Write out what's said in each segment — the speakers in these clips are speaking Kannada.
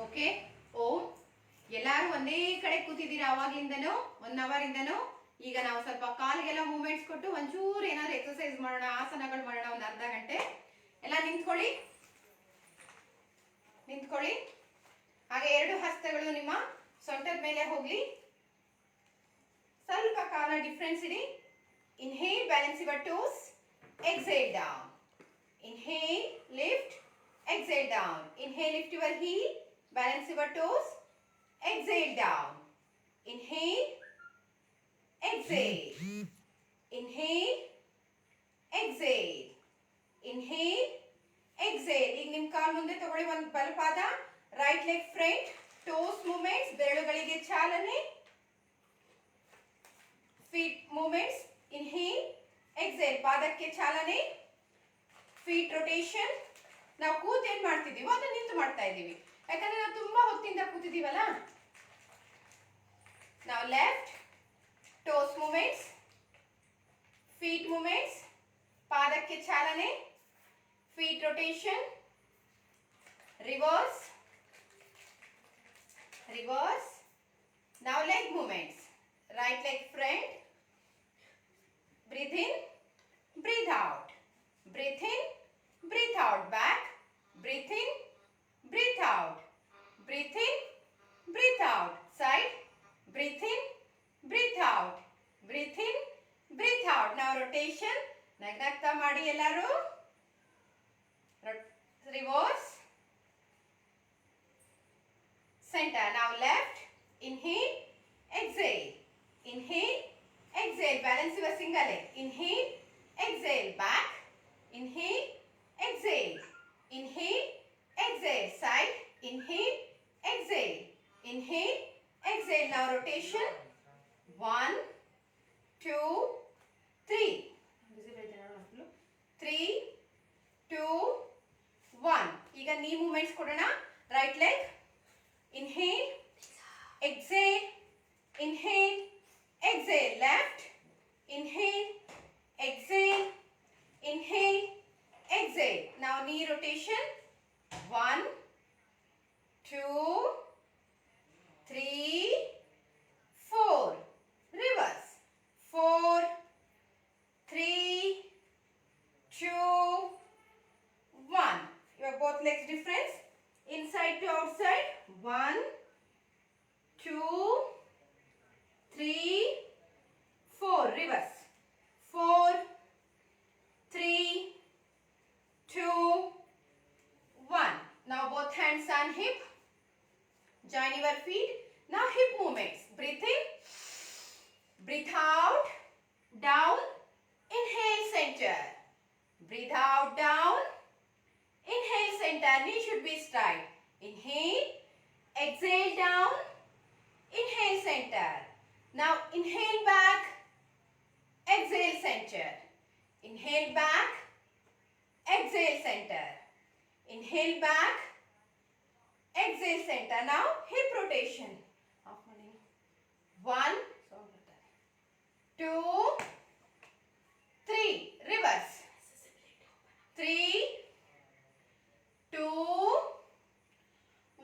ಓಕೆ. ಓಂ. ಎಲ್ಲಾರು ಒಂದೇ ಕಡೆ ಕೂತಿದ್ದೀರಾ ಅವಾಗ್ಲಿಂದನೂ 1 ಅವರ್ ಇಂದನೂ. ಈಗ ನಾವು ಸ್ವಲ್ಪ ಕಾಲಿಗೆಲ್ಲ ಮೂವ್ಮೆಂಟ್ಸ್ ಕೊಟ್ಟು ಒಂಚೂರು ಏನಾದ್ರು ಎಕ್ಸರ್ಸೈಸ್ ಮಾಡೋಣ, ಆಸನಗಳು ಮಾಡೋಣ. ಒಂದು ಅರ್ಧ ಗಂಟೆ ಎಲ್ಲ ನಿಂತ್ಕೊಳ್ಳಿ. ಹಾಗೆ 2 ಹಸ್ತಗಳು ನಿಮ್ಮ ಸೊಂಟದ ಮೇಲೆ ಹೋಗ್ಲಿ. ಸ್ವಲ್ಪ ಕಾಲ difference ED. Inhale, balance your toes. Exhale down. Inhale, lift, exhale down. Inhale, lift your heel, balance your toes, exhale down. Inhale, exhale. Inhale, exhale. Inhale, exhale. ಈಗ ನಿಮ್ಮ ಕಾಲು ಮುಂದೆ ತಗೊಳ್ಳಿ. ಒಂದು ಬಲಪಾದ, right leg front, toes movements, ಬೆರಳುಗಳಿಗೆ ಚಾಲನೆ, ಫೀಟ್ ಮೂವ್ಮೆಂಟ್ಸ್. ಇನ್ಹೇಲ್, ಎಕ್ಸೇಲ್, ಪಾದಕ್ಕೆ ಚಾಲನೆ, ಫೀಟ್ ರೊಟೇಷನ್. ನಾವು ಕೂತ್ ಏನ್ ಮಾಡ್ತಿದೀವೋ ಅದನ್ನ ನಿಂತು ಮಾಡ್ತಾ ಇದ್ದೀವಿ, ಯಾಕಂದ್ರೆ ನಾವು ತುಂಬಾ ಹೊತ್ತಿಂದ ಕೂತಿದೀವಲ್ಲ. ನಾವು left toes movements, feet movements, ಪಾದಕ್ಕೆ ಚಾಲನೆ, feet rotation, reverse. Now leg movements. Right leg front, breathe in, breathe out. Breathe in, breathe out. Back, breathe in, breathe out. Breathe in, breathe out. Side, breathe in, breathe out. Breathe in, breathe out. Now rotation. ನಗ್ನಗ್ತಾ ಮಾಡಿ ಎಲ್ಲರೂ. Reverse. Center. Now left. Inhale, exhale. Inhale, exhale. Balance your single leg. Inhale, exhale. Back. Inhale, exhale. Inhale, exhale. Side. Inhale, exhale. Inhale, exhale. Now rotation. 1, 2, 3. 3, 2, 1. ಈಗ knee movements ಕೊಡೋಣ. Right leg. Inhale, exhale. Inhale, exhale. Left. Inhale, exhale. Inhale, exhale. Now knee rotation. 1, 2, 3, 4. Reverse. 4, 3, 2, 1. Your both legs difference. Inside to outside. 1, 2, 3, 4. Reverse. 4, 3, 2, 1. Now both hands on hip. Join your feet. Now hip movements. Breathe in. Breathe out. Down. Inhale, center. Breathe out, down. Inhale, center. Knee should be straight. Inhale. Exhale, down. Inhale, center. Now inhale back. Exhale, center. Inhale back. Exhale, center. Inhale back. Exhale, center. Now hip rotation. 1, 2, 3. Reverse. 3, 2,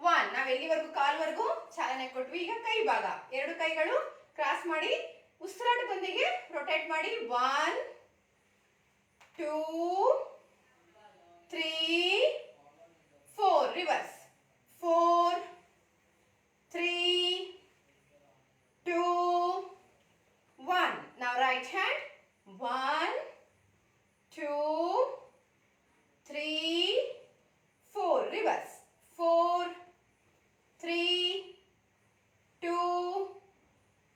1. ನಾವು ಎಲ್ಲಿವರೆಗೂ ಕಾಲ್ವರೆಗೂ ಚಾಲನೆ ಕೊಟ್ವಿ. ಈಗ ಕೈ ಭಾಗ, 2 ಕೈಗಳು ಕ್ರಾಸ್ ಮಾಡಿ ಉಸಿರಾಟದೊಂದಿಗೆ ರೊಟೇಟ್ ಮಾಡಿ. 1, 2, 3, 4. Reverse. 4, 3, 2, 1. Now right hand. 1, 2, 3, 4. Reverse. 4, 3, 2,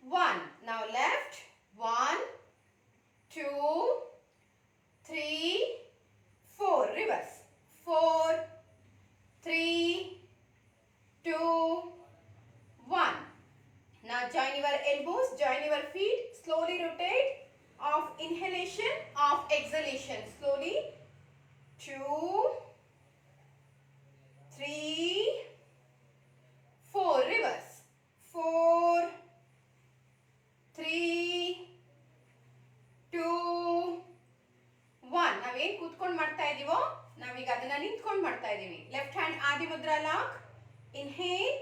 1. Now left. 1, 2, 3, 4. Reverse. 4, 3, 2, 1. Now join your elbows, join your feet. Slowly rotate. Of inhalation, of exhalation. Slowly. 2, 3, 4. Reverse. 4, 3, 2, 1. ನಾವೇನು ಕೂತ್ಕೊಂಡು ಮಾಡ್ತಾ ಇದೀವೋ ನಾವೀಗ ಅದನ್ನ ನಿಂತ್ಕೊಂಡು ಮಾಡ್ತಾ ಇದೀವಿ. Left hand Adi Mudra lock. Inhale.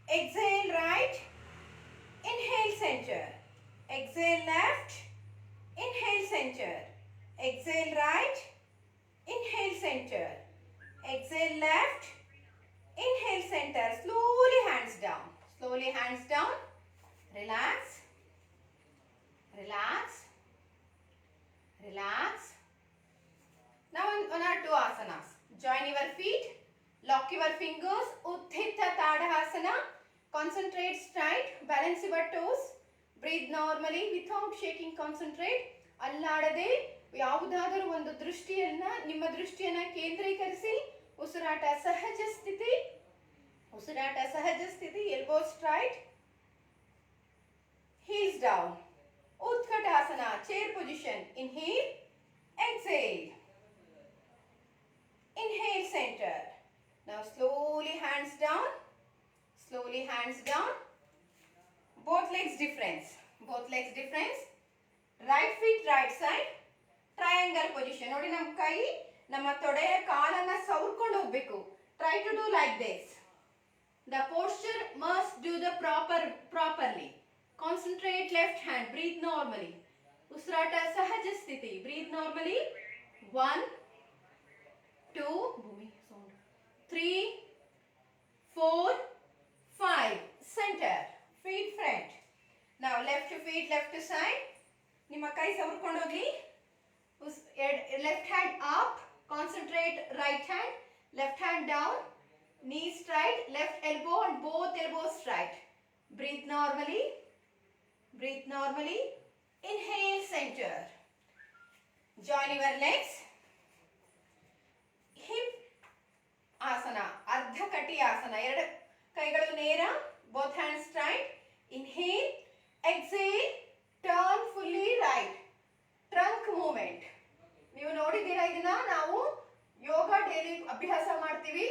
Exhale right. Inhale center. Exhale left. Inhale center. Exhale right. Inhale center. Exhale left. Inhale center. Slowly hands down. Slowly hands down. Relax. Relax. Relax. Now one or two asanas. Join your feet. Lock your fingers. Utthita Tadasana. Concentrate straight. Balance your toes. Breathe normally without shaking. Concentrate. ಅಲ್ಲಾಡದೆ ಯಾವುದಾದರೂ ಒಂದು ನಿಮ್ಮ ದೃಷ್ಟಿಯನ್ನ ಕೇಂದ್ರೀಕರಿಸಿ. ಉಸಿರಾಟ ಸಹಜ ಸ್ಥಿತಿ. ಉಸಿರಾಟ ಸಹಜ ಸ್ಥಿತಿ. Elbows straight. Heels down. Utkatasana. Chair position. Inhale. Exhale. Inhale center. Now slowly hands down. Slowly hands down. Both legs difference. Both legs difference. Right feet right side. Triangle position. ನೋಡಿ ನಮ್ಮ ಕೈ ನಮ್ಮ ತೊಡೆಯ ಕಾಲನ್ನ ಸವರ್ಕೊಂಡು ಹೋಗಬೇಕು. Try to do like this. The posture must do the properly. Concentrate left hand. Breathe normally. ಉಸಿರಾಟ ಸಹಜ ಸ್ಥಿತಿ. Breathe normally. 1 2 3 4 5. Center. Feet front. Now left feet left side. ನಿಮ್ಮ ಕೈ ಸವರ್ಕೊಂಡು ಹೋಗಿ. Left hand up. Concentrate right hand. Left hand down. Knee straight. Left elbow and both elbows straight. Breathe normally. Breathe normally. Inhale center. Join your legs. Hip asana. Ardha kati asana. ಎರಡು ಕೈಗಳು ನೇರ. Both hands straight. Inhale. Exhale. Turn fully right. Trunk movement. ನೀವು ನೋಡಿದ್ದೀರಾ ಇದನ್ನ? ನಾವು ಯೋಗ ಡೈಲಿ ಅಭ್ಯಾಸ ಮಾಡ್ತೀವಿ.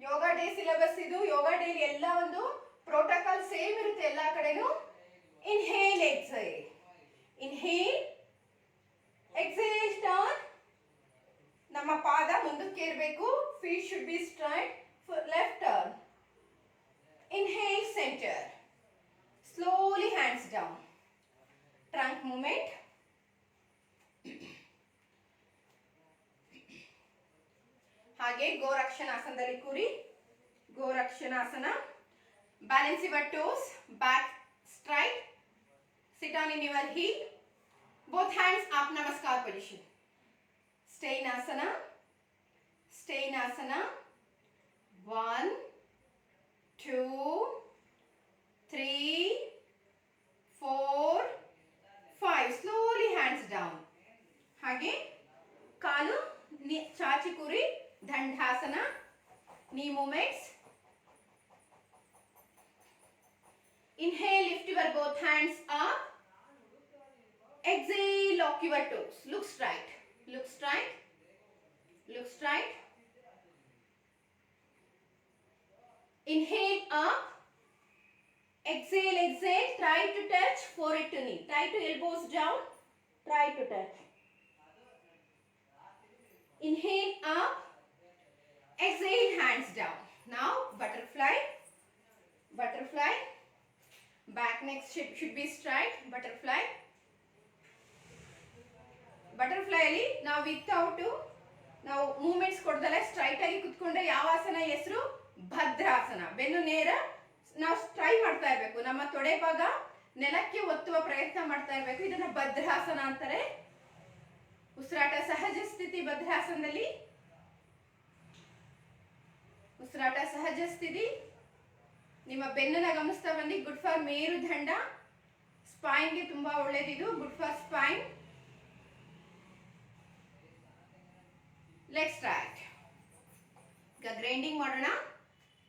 ಯೋಗ ಡೇ ಸಿಲೆಬಸ್ ಇದು. ಯೋಗ ಡೇಲಿ ಎಲ್ಲ ಒಂದು ಪ್ರೋಟೋಕಾಲ್ ಸೇಮ್ ಇರುತ್ತೆ ಎಲ್ಲ ಕಡೆನೂ. Inhale, exhale. Inhale. Exhale, turn. ನಮ್ಮ ಪಾದ ಮುಂದಕ್ಕೆ ಇರಬೇಕು. Feet should be straight. Left turn. Inhale, center. Slowly hands down. Trunk movement. ಹಾಗೆ ಗೋರಕ್ಷಣಾಸನದಲ್ಲಿ ಕೂರಿ. ಗೋರಕ್ಷಣಾಸನ. Balance your toes. Back straight. Sit down in your heel. Both hands up, namaskar position. Stay in asana. Stay in asana. 1 2 3 4 5. Slowly hands down. ಹಾಗೆ ಕಾಲು ಚಾಚಿ ಕೂರಿ. Dandasana. Knee movements. Inhale, lift your both hands up. Exhale, lock your toes. Look straight. Look straight. Look straight. Inhale up. Exhale, exhale. Try to touch forehead to knee. Try to elbows down. Try to touch. Inhale up. Exhale, hands down. Now butterfly. Butterfly. Back neck should be straight. Butterfly. Butterfly ಅಲ್ಲಿ ನಾವು ವಿತೌಟ್ ನಾವು ಮೂವ್ಮೆಂಟ್ಸ್ ಕೊಡ್ದಲ್ಲ ಸ್ಟ್ರೈಟ್ ಆಗಿ ಕುತ್ಕೊಂಡ್ರೆ ಯಾವ ಆಸನ ಹೆಸರು? ಭದ್ರಾಸನ. ಬೆನ್ನು ನೇರ ನಾವು ಟ್ರೈ ಮಾಡ್ತಾ ಇರಬೇಕು. ನಮ್ಮ ತೊಡೆ ಭಾಗ ನೆಲಕ್ಕೆ ಒತ್ತುವ ಪ್ರಯತ್ನ ಮಾಡ್ತಾ ಇರಬೇಕು. ಇದನ್ನ ಭದ್ರಾಸನ ಅಂತಾರೆ. ಉಸಿರಾಟ ಸಹಜ ಸ್ಥಿತಿ ಭದ್ರಾಸನದಲ್ಲಿ. ಉಸಿರಾಟ ಸಹಜ ಸ್ಥಿತಿ. ನಿಮ್ಮ ಬೆನ್ನನ್ನ ಗಮನಿಸ್ತಾ ಬನ್ನಿ. ಗುಡ್ ಫಾರ್ ಮೇರುದಂಡ. ಸ್ಪೈನ್ಗೆ ತುಂಬಾ ಒಳ್ಳೇದಿದು. Good for spine. Leg straight. ಈಗ ಗ್ರೈಂಡಿಂಗ್ ಮಾಡೋಣ.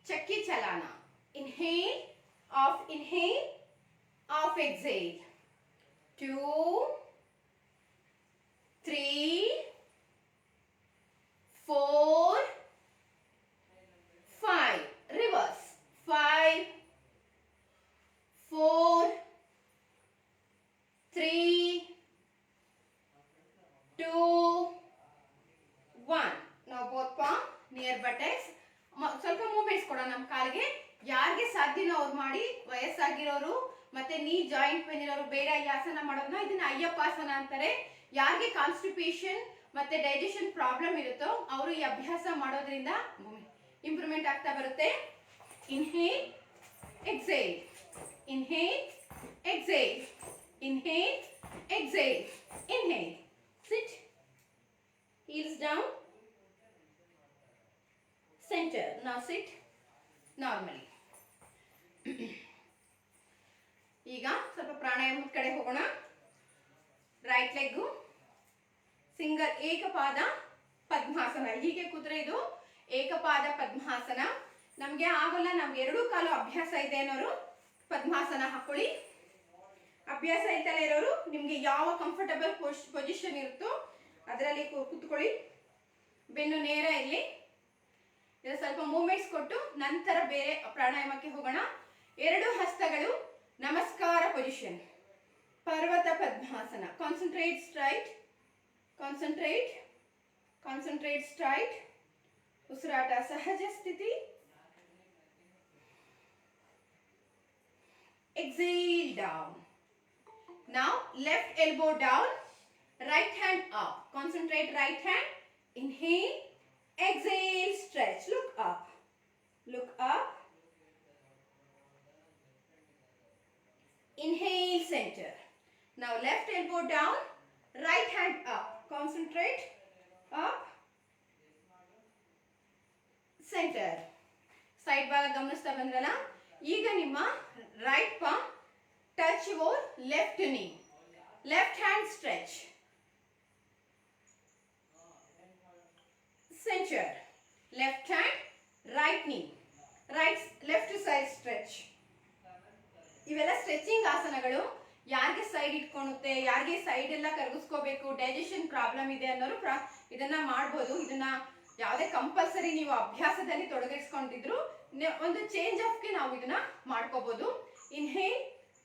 ಚಕ್ಕಿ ಚಲಾನ. Inhale off. Inhale off. Exhale. 2 3 4 5. Reverse. 5 4 3 2 1. Now both palm near buttocks. ಸ್ವಲ್ಪ ಮೂವ್ಮೆಂಟ್ ದಿನವ್ರು ಮಾಡಿ, ವಯಸ್ಸಾಗಿರೋರು ಮತ್ತೆ ನೀ ಜಾಯಿಂಟ್ ಪೇನ್ ಇರೋರು ಬೇಡ ಈ ಆಸನ ಮಾಡೋದನ್ನ ಇದನ್ನ ಅಯ್ಯಪ್ಪಾಸನ ಅಂತಾರೆ. ಯಾರಿಗೆ ಕಾನ್ಸ್ಟಿಪೇಷನ್ ಮತ್ತೆ ಡೈಜೆಷನ್ ಪ್ರಾಬ್ಲಮ್ ಇರುತ್ತೋ ಅವರು ಈ ಅಭ್ಯಾಸ ಮಾಡೋದ್ರಿಂದ ಇಂಪ್ರೂವ್ಮೆಂಟ್ ಆಗ್ತಾ ಬರುತ್ತೆ. Inhale exhale, inhale exhale, inhale exhale, inhale. Sit, heels down, center. Now sit normally. ಈಗ ಸ್ವಲ್ಪ ಪ್ರಾಣಾಯಾಮದ ಕಡೆ ಹೋಗೋಣ. ರೈಟ್ ಲೆಗ್ ಸಿಂಗಲ್ ಏಕಪಾದ ಪದ್ಮಾಸನ. ಹೀಗೆ ಕೂತ್ರೆ ಇದು ಏಕಪಾದ ಪದ್ಮಾಸನ. ನಮಗೆ ಆಗೋಲ್ಲ, ನಮ್ಗೆ ಎರಡೂ ಕಾಲು ಅಭ್ಯಾಸ ಇದೆ ಅನ್ನೋರು ಪದ್ಮಾಸನ ಹಾಕೊಳ್ಳಿ. ಅಭ್ಯಾಸ ಇಲ್ದಲೇ ಇರೋರು ನಿಮ್ಗೆ ಯಾವ ಕಂಫರ್ಟಬಲ್ ಪೊಸಿಷನ್ ಇರುತ್ತೋ ಅದರಲ್ಲಿ ಕೂತ್ಕೊಳ್ಳಿ. ಬೆನ್ನು ನೇರ ಇರಲಿ. ಸ್ವಲ್ಪ ಮೂವ್ಮೆಂಟ್ಸ್ ಕೊಟ್ಟು ನಂತರ ಬೇರೆ ಪ್ರಾಣಾಯಾಮಕ್ಕೆ ಹೋಗೋಣ. ಎರಡು ಹಸ್ತಗಳು ನಮಸ್ಕಾರ ಪೊಸಿಷನ್, ಪರ್ವತ ಪದ್ಮಾಸನ. Concentrate straight, concentrate, concentrate straight. ಉಸಿರಾಟ ಸಹಜ ಸ್ಥಿತಿ. Exhale down. Now left elbow down, right hand up. Concentrate right hand. Inhale, exhale, stretch. Look up, look up. Inhale, center. Now left elbow down, right hand up. Concentrate, up, center. Side ಭಾಗ ಗಮನಿಸ್ತಾ ಬಂದ್ರಲ್ಲ. ಈಗ ನಿಮ್ಮ right palm touch your left knee, left hand stretch, centre, left hand right knee, left side stretch. ಇವೆಲ್ಲ ಸ್ಟ್ರೆಚಿಂಗ್ ಆಸನಗಳು. ಯಾರಿಗೆ ಸೈಡ್ ಇಟ್ಕೊಳುತ್ತೆ, ಯಾರಿಗೆ ಸೈಡ್ ಎಲ್ಲ ಕರಗಿಸ್ಕೋಬೇಕು, ಡೈಜೆಷನ್ ಪ್ರಾಬ್ಲಮ್ ಇದೆ ಅನ್ನೋರು ಇದನ್ನ ಮಾಡ್ಬೋದು. ಇದನ್ನ ಯಾವುದೇ ಕಂಪಲ್ಸರಿ ನೀವು ಅಭ್ಯಾಸದಲ್ಲಿ ತೊಡಗಿಸ್ಕೊಂಡಿದ್ರು ಒಂದು ಚೇಂಜ್ ಆಫ್ಗೆ ನಾವು ಇದನ್ನ ಮಾಡ್ಕೋಬಹುದು. Inhale,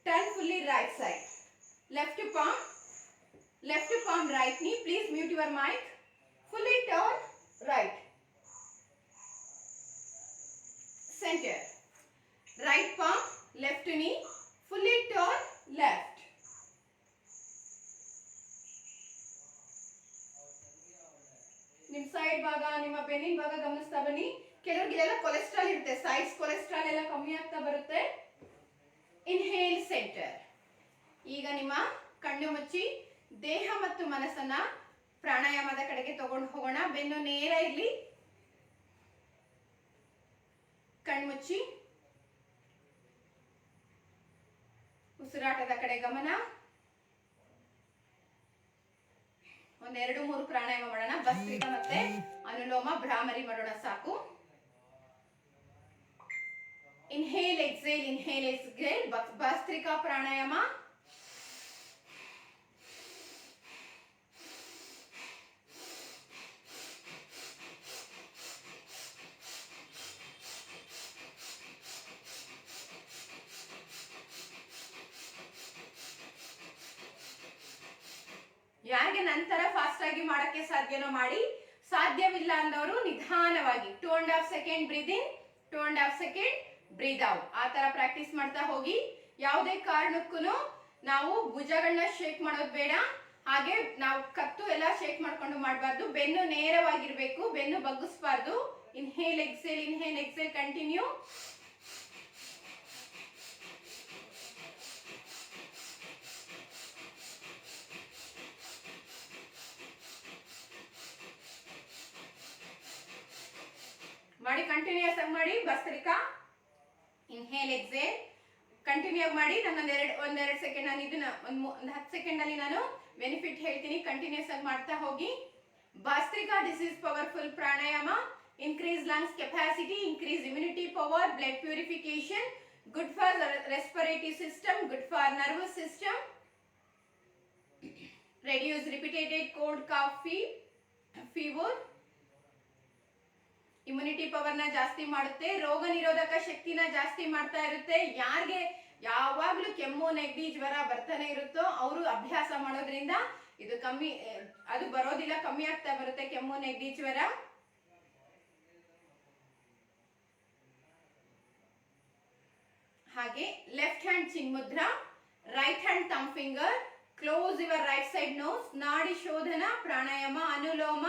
turn fully right side, left palm right knee. Please mute your mic. Fully turn right, centre, right palm left knee, fully turn left. ನಿಮ್ ಸೈಡ್ ಭಾಗ, ನಿಮ್ಮ ಬೆನ್ನಿನ ಭಾಗ ಗಮನಿಸ್ತಾ ಬನ್ನಿ. ಕೆಲವರಿಗೆಲ್ಲ ಕೊಲೆಸ್ಟ್ರಾಲ್ ಇರುತ್ತೆ, ಸೈಡ್ಸ್ ಕೊಲೆಸ್ಟ್ರಾಲ್ ಎಲ್ಲ ಕಮ್ಮಿ ಆಗ್ತಾ ಬರುತ್ತೆ. Inhale, centre. ಈಗ ನಿಮ್ಮ ಕಣ್ಣು ಮುಚ್ಚಿ ದೇಹ ಮತ್ತು ಮನಸ್ಸನ್ನ ಪ್ರಾಣಾಯಾಮದ ಕಡೆಗೆ ತಗೊಂಡು ಹೋಗೋಣ. ಬೆನ್ನು ನೇರ ಇರಲಿ. ಕಣ್ಮುಚ್ಚಿ ಉಸಿರಾಟದ ಕಡೆ ಗಮನ. ಒಂದೆರಡು ಮೂರು ಪ್ರಾಣಾಯಾಮ ಮಾಡೋಣ. ಭಸ್ತ್ರಿಕಾ ಮತ್ತೆ ಅನುಲೋಮ ಭ್ರಾಮರಿ ಮಾಡೋಣ ಸಾಕು. Inhale exhale, inhale exhale. ಭಸ್ತ್ರಿಕಾ ಪ್ರಾಣಾಯಾಮ. ಯಾರಿಗೆ ನಂತರ ಫಾಸ್ಟ್ ಆಗಿ ಮಾಡಕ್ಕೆ ಸಾಧ್ಯನೋ ಮಾಡಿ, ಸಾಧ್ಯವಿಲ್ಲ ಅಂದವರು ನಿಧಾನವಾಗಿ 2.5 ಸೆಕೆಂಡ್ ಬ್ರೀದ್ ಇನ್, 2.5 ಸೆಕೆಂಡ್ ಬ್ರೀದ್ ಔಟ್. ಆ ತರ ಪ್ರಾಕ್ಟೀಸ್ ಮಾಡ್ತಾ ಹೋಗಿ. ಯಾವುದೇ ಕಾರಣಕ್ಕೂ ನಾವು ಭುಜಗಳನ್ನ ಶೇಕ್ ಮಾಡೋದು ಬೇಡ. ಹಾಗೆ ನಾವು ಕತ್ತು ಎಲ್ಲ ಶೇಕ್ ಮಾಡ್ಕೊಂಡು ಮಾಡಬಾರ್ದು. ಬೆನ್ನು ನೇರವಾಗಿರ್ಬೇಕು, ಬೆನ್ನು ಬಗ್ಗಿಸಬಾರ್ದು. Inhale exhale, inhale exhale. Continue. ಮಾಡಿ, ಕಂಟಿನ್ಯೂಸ್ ಆಗಿ ಮಾಡಿ. ಭಸ್ತ್ರಿಕಾ, ಇನ್ಹೇಲ್ ಎಕ್ಸೇಲ್ ಕಂಟಿನ್ಯೂ ಆಗಿ ಮಾಡಿ. ನಾನು ಒಂದೆರಡು ಸೆಕೆಂಡ್, ನಾನು ಇದನ್ನ ಒಂದು 10 ಸೆಕೆಂಡ್ ಅಲ್ಲಿ ನಾನು ಬೆನಿಫಿಟ್ ಹೇಳ್ತೀನಿ. ಕಂಟಿನ್ಯೂಸ್ ಆಗಿ ಮಾಡ್ತಾ ಹೋಗಿ. Bhastrika, this is powerful pranayama. Increase lungs capacity, increase immunity power, blood purification, good for respiratory system, good for nervous system, reduce repeated cold, cough, fever. Immunity power ನ ಜಾಸ್ತಿ ಮಾಡುತ್ತೆ. ರೋಗ ನಿರೋಧಕ ಶಕ್ತಿನ ಜಾಸ್ತಿ ಮಾಡ್ತಾ ಇರುತ್ತೆ. ಯಾರಿಗೆ ಯಾವಾಗ್ಲೂ ಕೆಮ್ಮು, ನೆಗಡಿ, ಜ್ವರ ಬರ್ತಾನೆ ಇರುತ್ತೋ ಅವರು ಅಭ್ಯಾಸ ಮಾಡೋದ್ರಿಂದ ಇದು ಕಮ್ಮಿ, ಅದು ಬರೋದಿಲ್ಲ, ಕಮ್ಮಿ ಆಗ್ತಾ ಬರುತ್ತೆ ಕೆಮ್ಮು, ನೆಗಡಿ, ಜ್ವರ. ಹಾಗೆ ಲೆಫ್ಟ್ ಹ್ಯಾಂಡ್ ಚಿನ್ಮುದ್ರಾ, right hand thumb finger, close your right side nose, ನಾಡಿ ಶೋಧನ ಪ್ರಾಣಾಯಾಮ, ಅನುಲೋಮ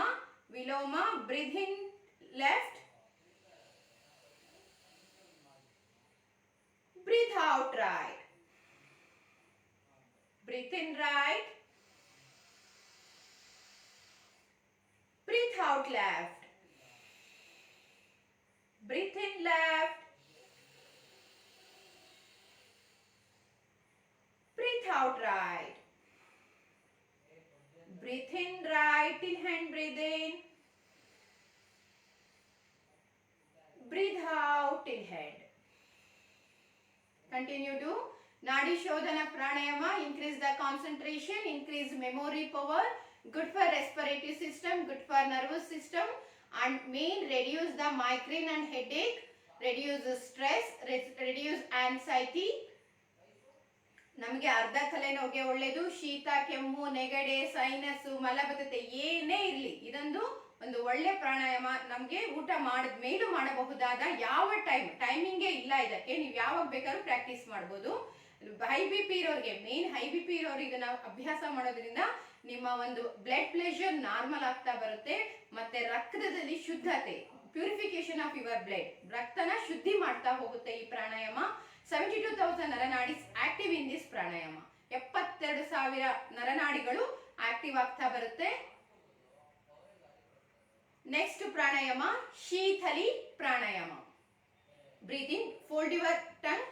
ವಿಲೋಮ, breathe in left, breathe out right, breathe in right, breathe out left, breathe in left, breathe out right, breathe in right, till hand breathe in, breathe out till head. Continue to Nadi Shodhana Pranayama, increase the concentration, increase memory power, good for respiratory system, good for nervous system, and main reduce the migraine and headache, reduce stress, reduce anxiety. ನಮಗೆ ಅರ್ಧ ತಲೆನೋವಿಗೆ ಒಳ್ಳೆಯದು, ಶೀತ, ಕೆಮ್ಮು, ನೆಗಡೆ, ಸೈನಸ್, ಮಲಬದ್ಧತೆ ಏನೇ ಇರಲಿ ಒಂದು ಒಳ್ಳೆ ಪ್ರಾಣಾಯಾಮ. ನಮಗೆ ಊಟ ಮಾಡಿದ ಮೇಲೂ ಮಾಡಬಹುದಾದ ಯಾವ ಟೈಮಿಂಗೇ ಇಲ್ಲ ಇದಕ್ಕೆ, ನೀವು ಯಾವಾಗ ಬೇಕಾದ್ರೂ ಪ್ರಾಕ್ಟೀಸ್ ಮಾಡ್ಬೋದು. ಹೈ ಬಿ ಪಿ ಇರೋರಿಗೆ, ಮೇನ್ ಹೈ ಬಿ ಪಿ ಇರೋರಿಗೆ ನಾವು ಅಭ್ಯಾಸ ಮಾಡೋದ್ರಿಂದ ನಿಮ್ಮ ಒಂದು ಬ್ಲಡ್ ಪ್ರೆಷರ್ ನಾರ್ಮಲ್ ಆಗ್ತಾ ಬರುತ್ತೆ, ಮತ್ತೆ ರಕ್ತದಲ್ಲಿ ಶುದ್ಧತೆ, ಪ್ಯೂರಿಫಿಕೇಶನ್ ಆಫ್ ಯುವರ್ ಬ್ಲಡ್, ರಕ್ತನ ಶುದ್ಧಿ ಮಾಡ್ತಾ ಹೋಗುತ್ತೆ ಈ ಪ್ರಾಣಾಯಾಮ. 72,000 ನರನಾಡಿಸ್ ಆಕ್ಟಿವ್ ಇನ್ ದಿಸ್ ಪ್ರಾಣಾಯಾಮ. 72,000 ನರನಾಡಿಗಳು ಆಕ್ಟಿವ್ ಆಗ್ತಾ ಬರುತ್ತೆ. ನೆಕ್ಸ್ಟ್ ಪ್ರಾಣಾಯಾಮ ಶೀತಲಿ ಪ್ರಾಣಾಯಾಮ. Breathe in, fold your tongue,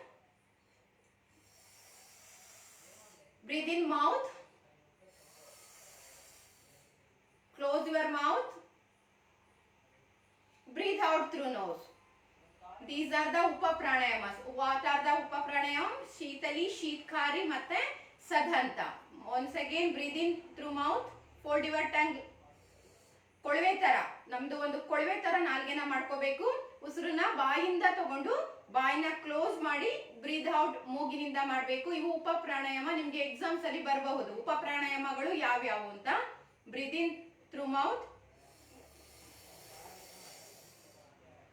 breathe in mouth, close your mouth, breathe out through nose. These are the upa pranayamas. What are the upa pranayam? Sheetali, Sheetkari ಮತ್ತೆ ಸದಂತ. Once again breathe in through mouth, fold your tongue. ಕೊಳವೆ ತರ, ನಮ್ದು ಒಂದು ಕೊಳವೆ ತರ ನಾಲ್ಗೆನ ಮಾಡ್ಕೋಬೇಕು. ಉಸಿರನ್ನ ಬಾಯಿಂದ ತಗೊಂಡು ಬಾಯಿನ ಕ್ಲೋಸ್ ಮಾಡಿ ಬ್ರೀದ್ ಔಟ್ ಮೂಗಿನಿಂದ ಮಾಡಬೇಕು. ಇವು ಉಪ ಪ್ರಾಣಾಯಾಮ. ನಿಮ್ಗೆ ಎಕ್ಸಾಮ್ಸ್ ಅಲ್ಲಿ ಬರಬಹುದು ಉಪ ಪ್ರಾಣಾಯಾಮಗಳು ಯಾವ್ಯಾವು ಅಂತ. Breathe in through mouth,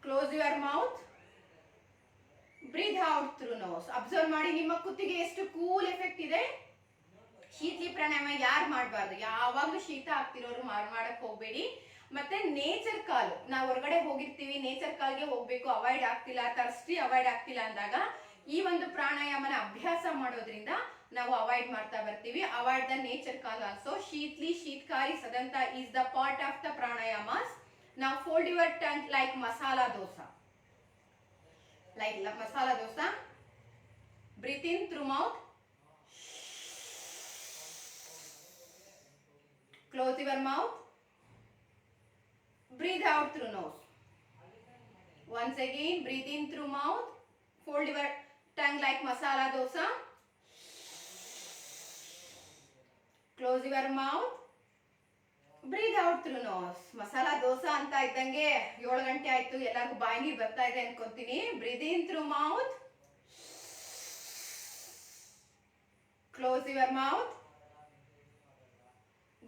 close your mouth, breathe out through nose. Observe ಮಾಡಿ ನಿಮ್ಮ ಕುತ್ತಿಗೆ ಎಷ್ಟು ಕೂಲ್ ಎಫೆಕ್ಟ್ ಇದೆ. ಶೀತಲಿ ಪ್ರಾಣಾಯಾಮ ಯಾರು ಮಾಡಬಾರ್ದು, ಯಾವಾಗಲೂ ಶೀತ ಆಗ್ತಿರೋರು ಮಾಡಕ್ ಹೋಗ್ಬೇಡಿ. ಮತ್ತೆ ನೇಚರ್ ಕಾಲ್, ನಾವು ಹೊರಗಡೆ ಹೋಗಿರ್ತೀವಿ, ನೇಚರ್ ಕಾಲ್ಗೆ ಹೋಗ್ಬೇಕು, ಅವಾಯ್ಡ್ ಆಗ್ತಿಲ್ಲ, ತರ್ಸ್ಟಿ ಅವಾಯ್ಡ್ ಆಗ್ತಿಲ್ಲ ಅಂದಾಗ ಈ ಒಂದು ಪ್ರಾಣಾಯಾಮನ ಅಭ್ಯಾಸ ಮಾಡೋದ್ರಿಂದ ನಾವು ಅವಾಯ್ಡ್ ಮಾಡ್ತಾ ಬರ್ತೀವಿ. Avoid the nature call also. ಶೀತಲಿ, ಶೀತ್ಕಾರಿ, ಸದಂತ is the part of the ಪ್ರಾಣಾಯಾಮಸ್. Now fold your tongue like masala dosa. Like masala dosa. Breathe in through mouth. Close your mouth. Breathe out through nose. Once again, breathe in through mouth. Fold your tongue like masala dosa. Close your mouth. Breathe out through nose. Masala dosa ಅಂತ ಇದ್ದಂಗೆ 7 ಗಂಟೆ ಆಯ್ತು, ಎಲ್ಲರಿಗೂ ಬಾಯಿ ನೀರು ಬರ್ತಾ ಇದೆ ಅನ್ಕೊಂತೀನಿ. Breathe in through mouth, close your mouth,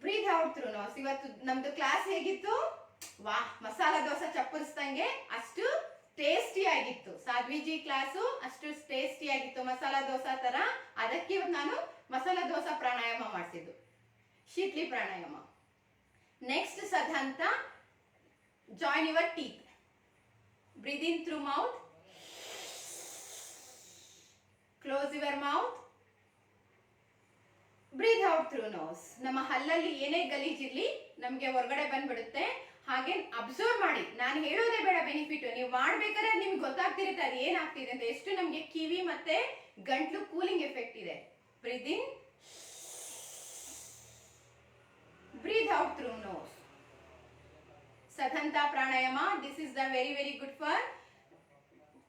breathe out through nose. ಇವತ್ತು ನಮ್ದು ಕ್ಲಾಸ್ ಹೇಗಿತ್ತು? ವಾಹ್, ಮಸಾಲಾ ದೋಸಾ ಚಪ್ಪರಿಸ್ದಂಗೆ ಅಷ್ಟು ಟೇಸ್ಟಿ ಆಗಿತ್ತು. ಸಾಧ್ವಿಜಿ ಕ್ಲಾಸು ಅಷ್ಟು ಟೇಸ್ಟಿ ಆಗಿತ್ತು, ಮಸಾಲಾ ದೋಸಾ ತರ. ಅದಕ್ಕೆ ಇವತ್ತು ನಾನು ಮಸಾಲಾ ದೋಸಾ ಪ್ರಾಣಾಯಾಮ ಮಾಡಿಸಿದ್ದು, ಶೀತಲಿ ಪ್ರಾಣಾಯಾಮ. Next Sadhanta, join your teeth. Breathe in through mouth, close your mouth, breathe out through nose. ನಮ್ಮ ಹಲ್ಲಲ್ಲಿ ಏನೇ ಗಲೀಜಿರ್ಲಿ ನಮಗೆ ಹೊರಗಡೆ ಬಂದ್ಬಿಡುತ್ತೆ. ಹಾಗೆ ಅಬ್ಸರ್ವ್ ಮಾಡಿ, ನಾನು ಹೇಳೋದೇ ಬೇಡ ಬೆನಿಫಿಟ್, ನೀವು ಮಾಡ್ಬೇಕಾದ್ರೆ ನಿಮ್ಗೆ ಗೊತ್ತಾಗ್ತಿರುತ್ತೆ ಅದು ಏನಾಗ್ತಿದೆ ಅಂತ. ಎಷ್ಟು ನಮಗೆ ಕಿವಿ ಮತ್ತೆ ಗಂಟ್ಲು ಕೂಲಿಂಗ್ ಎಫೆಕ್ಟ್ ಇದೆ. Breathe in, breathe out through nose. Sadhanta pranayama, this is the very good for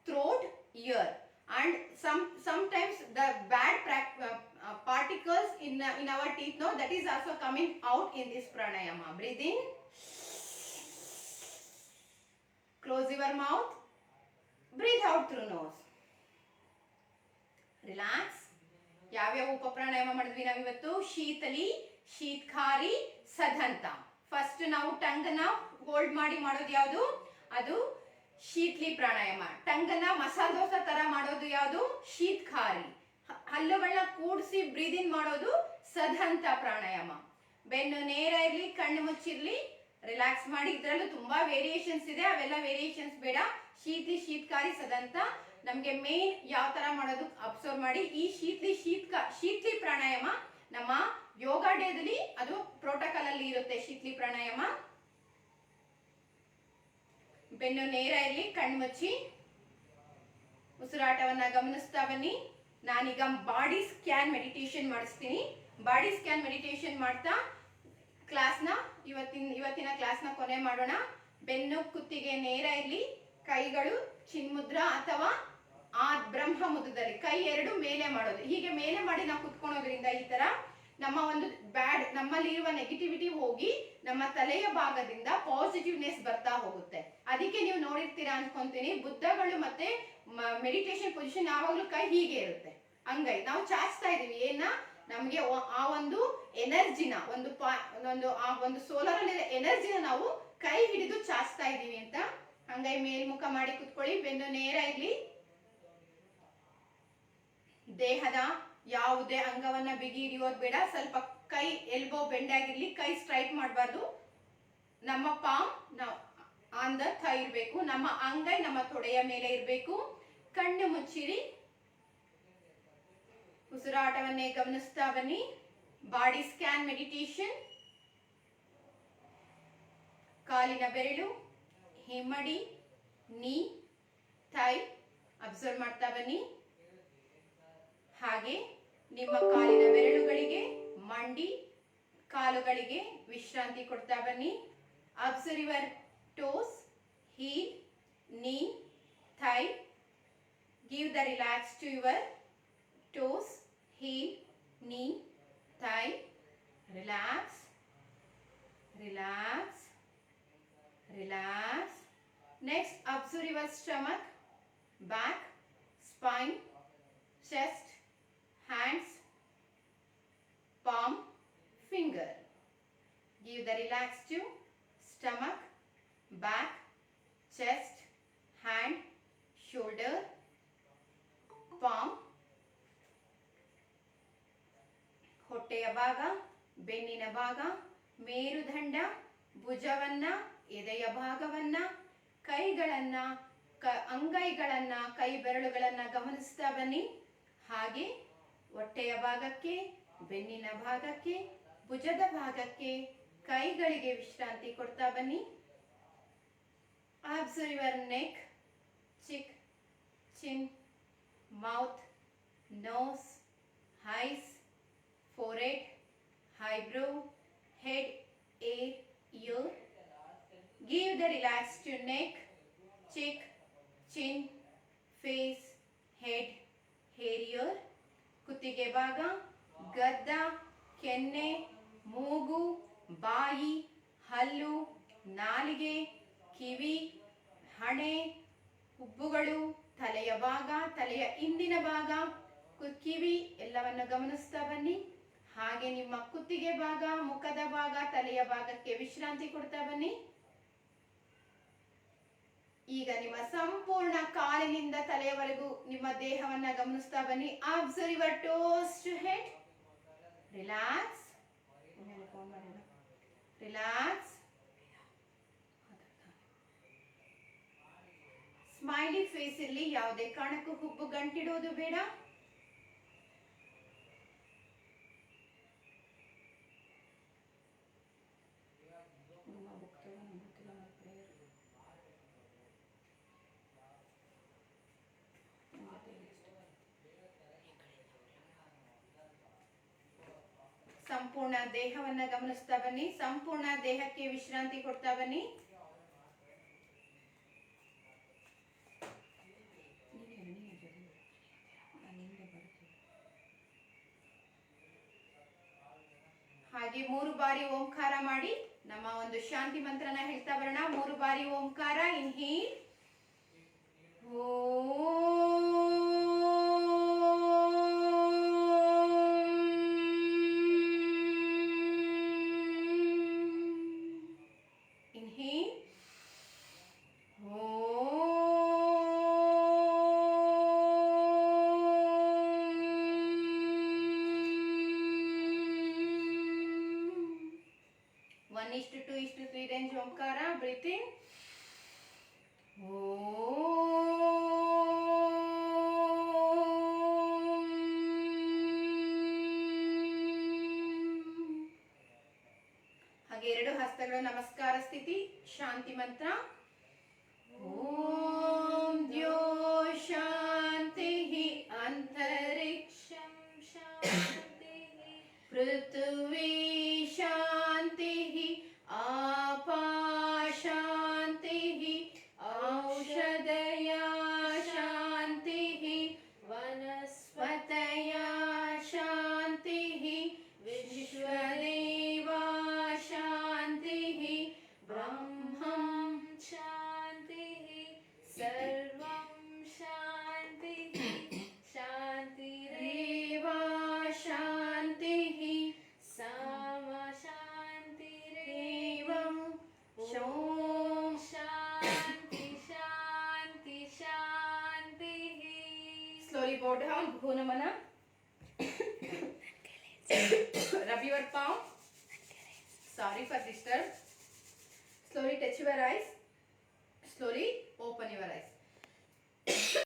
throat, ear, and sometimes the bad particles in our teeth, no, that is also coming out in this pranayama. Breathe in, close your mouth, breathe out through nose. Relax. ಯಾವ್ಯಾವ ಉಪ ಪ್ರಾಣಾಯಾಮ ಮಾಡಿದ್ವಿ ನಾವಿವತ್ತು? ಶೀತಲಿ, ಶೀತ್ಕಾರಿ, ಸದಂತ. ಫಸ್ಟ್ ನಾವು ಟಂಗ್ ನ ಹೋಲ್ಡ್ ಮಾಡಿ ಮಾಡೋದು ಯಾವುದು? ಅದು ಶೀತ್ಲಿ ಪ್ರಾಣಾಯಾಮ. ಟಂಗನ್ನ ಮಸಾಲ ದೋಸೆ ತರ ಮಾಡೋದು ಯಾವುದು? ಶೀತ್ಕಾರಿ. ಹಲ್ಲುಗಳನ್ನ ಕೂಡಿಸಿ ಬ್ರೀದಿಂಗ್ ಮಾಡೋದು ಸದಂತ ಪ್ರಾಣಾಯಾಮ. ಬೆನ್ನು ನೇರ ಇರ್ಲಿ, ಕಣ್ಣು ಮುಚ್ಚಿರ್ಲಿ, ರಿಲ್ಯಾಕ್ಸ್ ಮಾಡಿ. ಇದರಲ್ಲೂ ತುಂಬಾ ವೇರಿಯೇಷನ್ಸ್ ಇದೆ, ಅವೆಲ್ಲ ವೇರಿಯೇಷನ್ಸ್ ಬೇಡ. ಶೀತ್ಕಾರಿ ಸದಂತ ನಮ್ಗೆ ಮೇನ್ ಯಾವ ತರ ಮಾಡೋದು ಅಬ್ಸರ್ವ್ ಮಾಡಿ. ಈ ಶೀತ್ಲಿ ಪ್ರಾಣಾಯಾಮ ನಮ್ಮ ಯೋಗ ಡೇದಲ್ಲಿ ಅದು ಪ್ರೋಟೋಕಾಲ್ ಅಲ್ಲಿ ಇರುತ್ತೆ. ಶೀತ್ಲಿ ಪ್ರಾಣಾಯಾಮ. ಬೆನ್ನು ನೇರ ಇರಲಿ, ಕಣ್ಣು ಮುಚ್ಚಿ ಉಸಿರಾಟವನ್ನ ಗಮನಿಸ್ತಾ ಬನ್ನಿ. ನಾನೀಗ ಬಾಡಿ ಸ್ಕ್ಯಾನ್ ಮೆಡಿಟೇಷನ್ ಮಾಡಿಸ್ತೀನಿ. ಬಾಡಿ ಸ್ಕ್ಯಾನ್ ಮೆಡಿಟೇಷನ್ ಮಾಡ್ತಾ ಇವತ್ತಿನ ಕ್ಲಾಸ್ನ ಕೊನೆ ಮಾಡೋಣ. ಬೆನ್ನು ಕುತ್ತಿಗೆ ನೇರ ಇರಲಿ, ಕೈಗಳು ಚಿನ್ಮುದ್ರಾ ಅಥವಾ ಆ ಬ್ರಹ್ಮ ಮುದ್ರದಲ್ಲಿ, ಕೈ ಎರಡು ಮೇಲೆ ಮಾಡೋದು. ಹೀಗೆ ಮೇಲೆ ಮಾಡಿ ನಾವು ಕುತ್ಕೊಳ್ಳೋದ್ರಿಂದ ಈ ತರ ನಮ್ಮ ಒಂದು ನಮ್ಮಲ್ಲಿರುವ ನೆಗೆಟಿವಿಟಿ ಹೋಗಿ ನಮ್ಮ ತಲೆಯ ಭಾಗದಿಂದ ಪಾಸಿಟಿವ್ನೆಸ್ ಬರ್ತಾ ಹೋಗುತ್ತೆ. ಅದಕ್ಕೆ ನೀವು ನೋಡಿರ್ತೀರಾ ಅನ್ಕೊಂತೀನಿ, ಬುದ್ಧಗಳು ಮತ್ತೆ ಮೆಡಿಟೇಷನ್ ಪೊಸಿಷನ್ ಯಾವಾಗ್ಲೂ ಕೈ ಹೀಗೆ ಇರುತ್ತೆ, ಅಂಗೈ ನಾವು ಚಾಚ್ತಾ ಇದೀವಿ. ನಮ್ಗೆ ಆ ಒಂದು ಎನರ್ಜಿನ ಆ ಒಂದು ಸೋಲಾರ್ ಅಲ್ಲಿ ಎನರ್ಜಿನ ನಾವು ಕೈ ಹಿಡಿದು ಚಾಚ್ತಾ ಇದೀವಿ ಅಂತ. ಅಂಗೈ ಮೇಲ್ಮುಖ ಮಾಡಿ ಕುತ್ಕೊಳ್ಳಿ. ಬೆನ್ನು ನೇರ ಇರ್ಲಿ. ದೇಹದ ಯಾವುದೇ ಅಂಗವನ್ನ ಬಿಗಿ ಹಿಡಿಯೋದು ಬೇಡ. ಸ್ವಲ್ಪ ಕೈ ಎಲ್ಬೋ ಬೆಂಡ್ ಆಗಿರ್ಲಿ, ಕೈ ಸ್ಟ್ರೈಟ್ ಮಾಡಬಾರ್ದು. ನಮ್ಮ ಪಾಮ್ ಆನ್ ದ ಥೈ ಇರಬೇಕು. ನಮ್ಮ ಅಂಗೈ ನಮ್ಮ ತೊಡೆಯ ಮೇಲೆ ಇರಬೇಕು. ಕಣ್ಣು ಮುಚ್ಚಿರಿ. ಉಸಿರಾಟವನ್ನೇ ಗಮನಿಸ್ತಾ ಬನ್ನಿ. Body scan meditation. ಕಾಲಿನ ಬೆರಳು, ಹಿಮ್ಮಡಿ, ನೀ, ಥೈ ಅಬ್ಸರ್ವ್ ಮಾಡ್ತಾ ಬನ್ನಿ. ಹಾಗೆ ನಿಮ್ಮ ಕಾಲಿನ ಬೆರಳುಗಳಿಗೆ, ಮಂಡಿ, ಕಾಲುಗಳಿಗೆ ವಿಶ್ರಾಂತಿ ಕೊಡ್ತಾ ಬನ್ನಿ. Observe your toes, heel, knee, thigh. Give the relax to your toes, heel, knee, thigh. Relax, relax, relax. Next, observe your stomach, back, spine, chest, hands, palm, finger. Give the relax to stomach, back, chest, hand, shoulder, palm. ಹೊಟ್ಟೆಯ ಭಾಗ, ಬೆನ್ನಿನ ಭಾಗ, ಮೇರುದಂಡ, ಭುಜವನ್ನ, ಎದೆಯ ಭಾಗವನ್ನ, ಕೈಗಳನ್ನ, ಅಂಗೈಗಳನ್ನ, ಕೈ ಬೆರಳುಗಳನ್ನ ಗಮನಿಸ್ತಾ ಬನ್ನಿ. ಹಾಗೆ ಹೊಟ್ಟೆಯ ಭಾಗಕ್ಕೆ, ಬೆನ್ನಿನ ಭಾಗಕ್ಕೆ, ಭುಜದ ಭಾಗಕ್ಕೆ, ಕೈಗಳಿಗೆ ವಿಶ್ರಾಂತಿ ಕೊಡ್ತಾ ಬನ್ನಿ. Observe your neck, cheek, chin, mouth, nose, eyes, forehead, eyebrow, head, ear. Give the relax to neck, cheek, chin, face, head, ear. ಕುತ್ತಿಗೆ ಭಾಗ, ಗದ್ದ, ಕೆನ್ನೆ, ಮೂಗು, ಬಾಯಿ, ಹಲ್ಲು, ನಾಲಿಗೆ, ಕಿವಿ, ಹಣೆ, ಹುಬ್ಬುಗಳು, ತಲೆಯ ಭಾಗ, ತಲೆಯ ಹಿಂದಿನ ಭಾಗ, ಕಿವಿ ಎಲ್ಲವನ್ನು ಗಮನಿಸ್ತಾ ಬನ್ನಿ. ಹಾಗೆ ನಿಮ್ಮ ಕುತ್ತಿಗೆ ಭಾಗ, ಮುಖದ ಭಾಗ, ತಲೆಯ ಭಾಗಕ್ಕೆ ವಿಶ್ರಾಂತಿ ಕೊಡ್ತಾ ಬನ್ನಿ. ಈಗ ನಿಮ್ಮ ಸಂಪೂರ್ಣ ಕಾಲಿನಿಂದ ತಲೆಯವರೆಗೂ ನಿಮ್ಮ ದೇಹವನ್ನ ಗಮನಿಸ್ತಾ ಬನ್ನಿ. Observe your toes to head. Relax, relax. Smiley face ಇರಲಿ, ಯಾವುದೇ ಕಾರಣಕ್ಕೂ ಹುಬ್ಬು ಗಂಟಿಡೋದು ಬೇಡ. ಸಂಪೂರ್ಣ ದೇಹವನ್ನ ಗಮನಿಸ್ತಾ ಬನ್ನಿ. ಸಂಪೂರ್ಣ ದೇಹಕ್ಕೆ ವಿಶ್ರಾಂತಿ ಕೊಡ್ತಾ ಬನ್ನಿ. ಹಾಗೆ 3 ಬಾರಿ ಓಂಕಾರ ಮಾಡಿ ನಮ್ಮ ಒಂದು ಶಾಂತಿ ಮಂತ್ರನ ಹೇಳ್ತಾ ಬರೋಣ. 3 ಬಾರಿ ಓಂಕಾರ. Inhale, inhale, 1:2:3 range Omkara. Breathe in. ಹಾಗೆ ಎರಡು ಹಸ್ತಗಳು ನಮಸ್ಕಾರ ಸ್ಥಿತಿ. ಶಾಂತಿ ಮಂತ್ರ. ಓಂ ದ್ಯೋ ಶಾಂತಿಃ ಅಂತರಿಕ್ಷಂ ಶಾಂತಿಃ ಪೃಥ್ವೀ ಶಾಂತಿಃ आपा शान्तिः औषधया शान्तिः वनस्पतया शान्तिः विश्वदेवा शान्तिः ब्रह्मं शान्तिः सर्वं शान्तिः शान्तिरेव शान्तिः सामा शान्तिरेवं ॐ शान्ति शान्ति शान्तिः. Slowly bow down. Bhu Namana. Rub your palm. Sorry for disturb. Slowly touch your eyes. Slowly open your eyes.